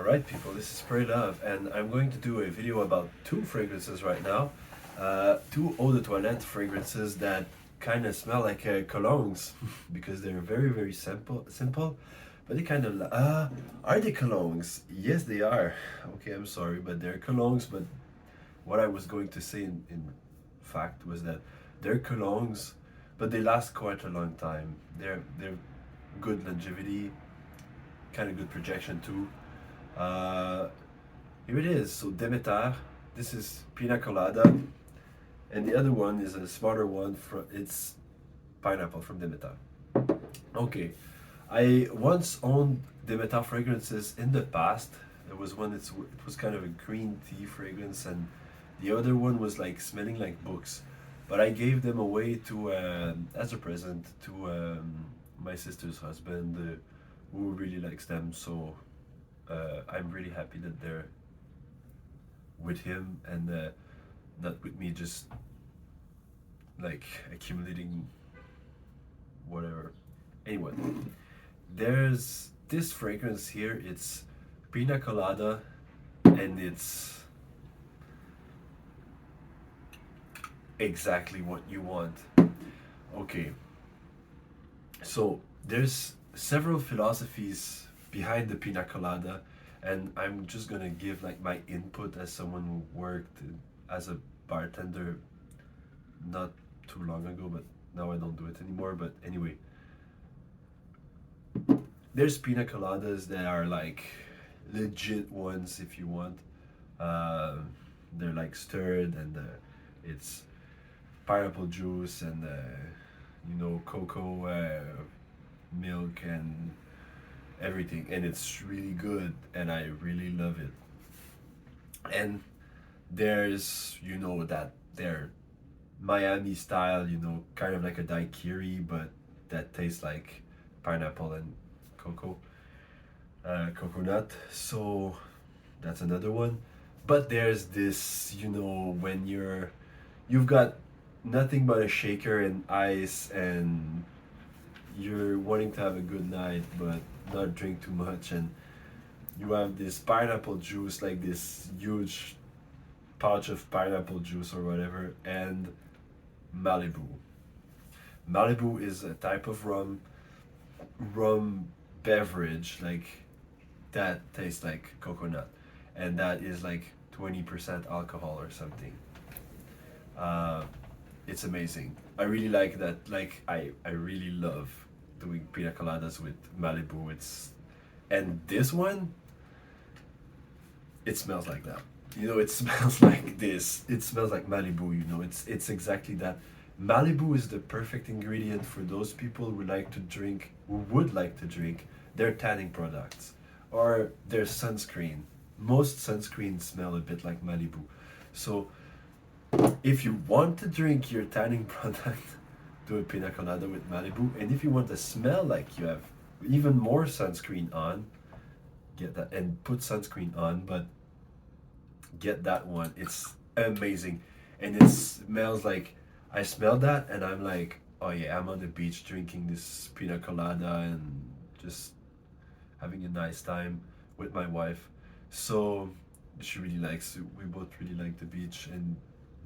Alright people, this is Spray Love and I'm going to do a video about two fragrances right now. Two eau de toilette fragrances that kind of smell like colognes because they're very simple, but they kind of are they colognes? Yes they are. Okay, I'm sorry, but they're colognes. But what I was going to say in fact was that they're colognes, but they last quite a long time. They're good longevity, kind of good projection too. Uh, Here it is. So Demeter, this is Pina Colada, and the other one is a smaller one. It's pineapple from Demeter. Okay, I once owned Demeter fragrances in the past. There was one it was kind of a green tea fragrance, and the other one was like smelling like books. But I gave them away to as a present to my sister's husband, who really likes them. So I'm really happy that they're with him and not with me, just like accumulating whatever. Anyway, there's this fragrance here. It's Pina Colada, and it's exactly what you want. Okay, so there's several philosophies behind the Pina Colada, and I'm just gonna give like my input as someone who worked as a bartender not too long ago, but now I don't do it anymore. But anyway, there's Pina Coladas that are like legit ones if you want. Uh, they're like stirred, and it's pineapple juice and cocoa milk and everything, and it's really good and I really love it. And there's that they're Miami style, kind of like a daiquiri, but that tastes like pineapple and cocoa, coconut. So that's another one. But there's this, when you've got nothing but a shaker and ice, and you're wanting to have a good night but not drink too much, and you have this pineapple juice, like this huge pouch of pineapple juice or whatever, and Malibu. Malibu is a type of rum beverage, like that tastes like coconut, and that is like 20% alcohol or something. uh, it's amazing. I really like that. Like I really love doing pina coladas with Malibu. And this one, it smells like that. It smells like this. It smells like Malibu. It's exactly that. Malibu is the perfect ingredient for those people who would like to drink their tanning products or their sunscreen. Most sunscreens smell a bit like Malibu. So if you want to drink your tanning product, do a pina colada with Malibu. And if you want to smell like you have even more sunscreen on, get that and put sunscreen on, but get that one. It's amazing. And it smells like, I smell that and I'm like, oh yeah, I'm on the beach drinking this pina colada and just having a nice time with my wife. So she really likes it. We both really like the beach, and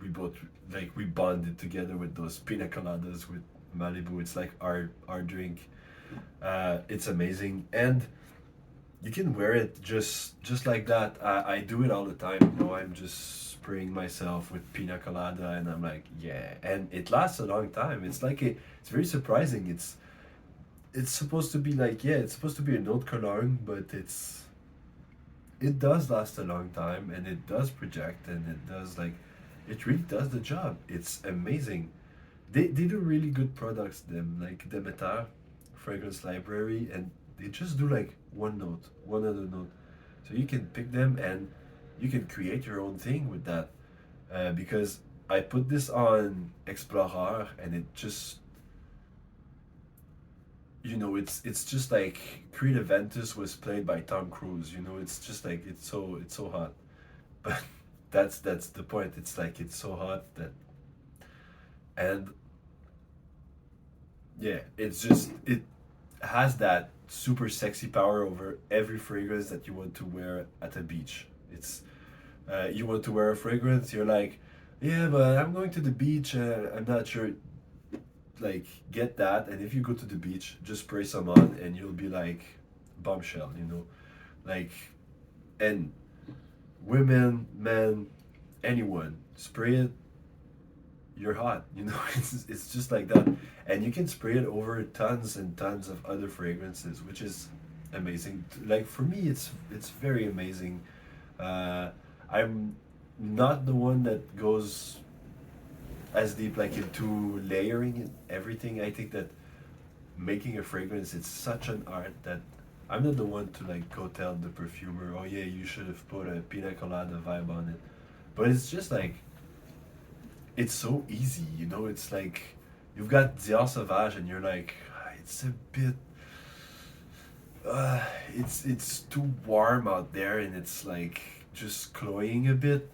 we bonded together with those pina coladas with Malibu. It's like our drink. It's amazing, and you can wear it just like that. I do it all the time. I'm just spraying myself with pina colada, and I'm like, yeah, and it lasts a long time. It's very surprising. It's supposed to be like, yeah, it's supposed to be an old cologne, but it does last a long time, and it does project, and it really does the job. It's amazing. They do really good products, them, like Demeter fragrance library, and they just do like one other note, so you can pick them and you can create your own thing with that. Because I put this on Explorer, and it just, it's just like Creed Aventus was played by Tom Cruise. It's just like it's so hot. But that's the point. It's like it's so hot that, and yeah, it's just has that super sexy power over every fragrance that you want to wear at a beach. It's you want to wear a fragrance, you're like, yeah, but I'm going to the beach. I'm not sure. Like, get that, and if you go to the beach, just spray some on, and you'll be like, bombshell, you know, like, and women, men, anyone, spray it. You're hot, you know. It's just like that, and you can spray it over tons and tons of other fragrances, which is amazing. Like for me, it's very amazing. Uh, I'm not the one that goes as deep like into layering and everything. I think that making a fragrance it's such an art that I'm not the one to like go tell the perfumer, oh yeah, you should have put a pina colada vibe on it. But it's just like it's so easy, you know. It's like you've got Dior Sauvage and you're like, "Ah, it's a bit uh, it's too warm out there and it's like just cloying a bit.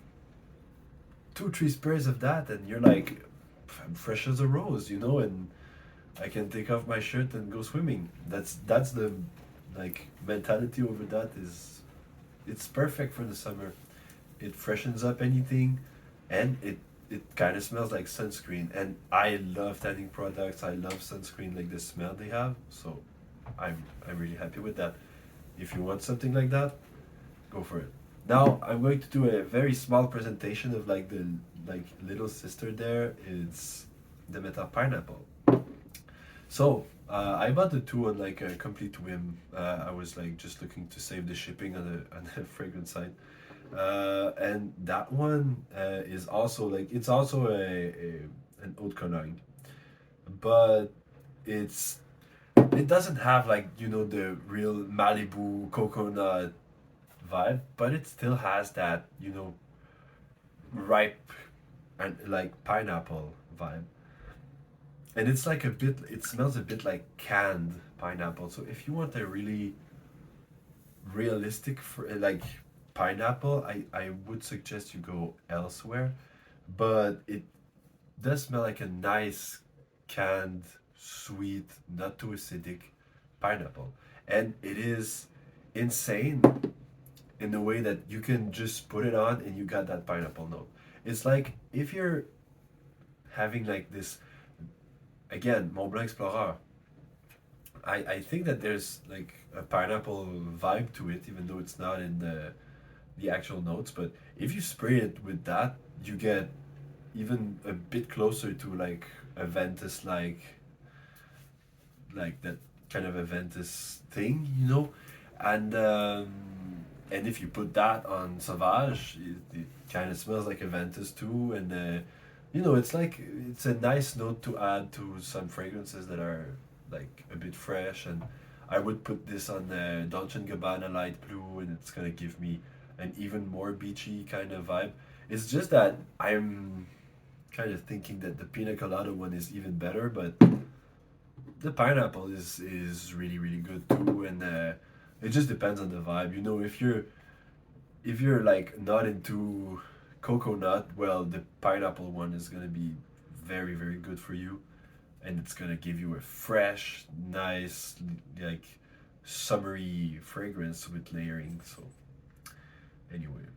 Two, three sprays of that and you're like, I'm fresh as a rose, you know, and I can take off my shirt and go swimming. That's the like mentality over that is it's perfect for the summer. It freshens up anything, and it kind of smells like sunscreen. And I love tanning products. I love sunscreen, like the smell they have. So I'm really happy with that. If you want something like that, go for it. Now I'm going to do a very small presentation of like the like little sister there. It's Demeter pineapple. So I bought the two on like a complete whim. I was like just looking to save the shipping on the fragrance side. And that one is also like it's also a an haute cologne, but it's it doesn't have like you know the real Malibu coconut vibe, but it still has that you know ripe and like pineapple vibe. And it's like a bit it smells a bit like canned pineapple. So if you want a really realistic for like pineapple, I would suggest you go elsewhere, but it does smell like a nice canned sweet, not too acidic pineapple. And it is insane in the way that you can just put it on and you got that pineapple note. It's like if you're having like this again Mont Blanc Explorer. I think that there's like a pineapple vibe to it, even though it's not in the actual notes. But if you spray it with that, you get even a bit closer to like a Ventus like that kind of a Ventus thing, you know. And if you put that on Sauvage, it kind of smells like a Ventus too, and you know, it's like it's a nice note to add to some fragrances that are like a bit fresh. And I would put this on the Dolce and Gabbana light blue, and it's gonna give me an even more beachy kind of vibe. It's just that I'm kind of thinking that the Pina Colada one is even better, but the pineapple is really good too, and it just depends on the vibe. You know, if you're like not into coconut, well, the pineapple one is gonna be very good for you, and it's gonna give you a fresh, nice, like summery fragrance with layering. So anyway,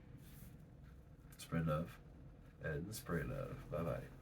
spread love and spray love. Bye bye.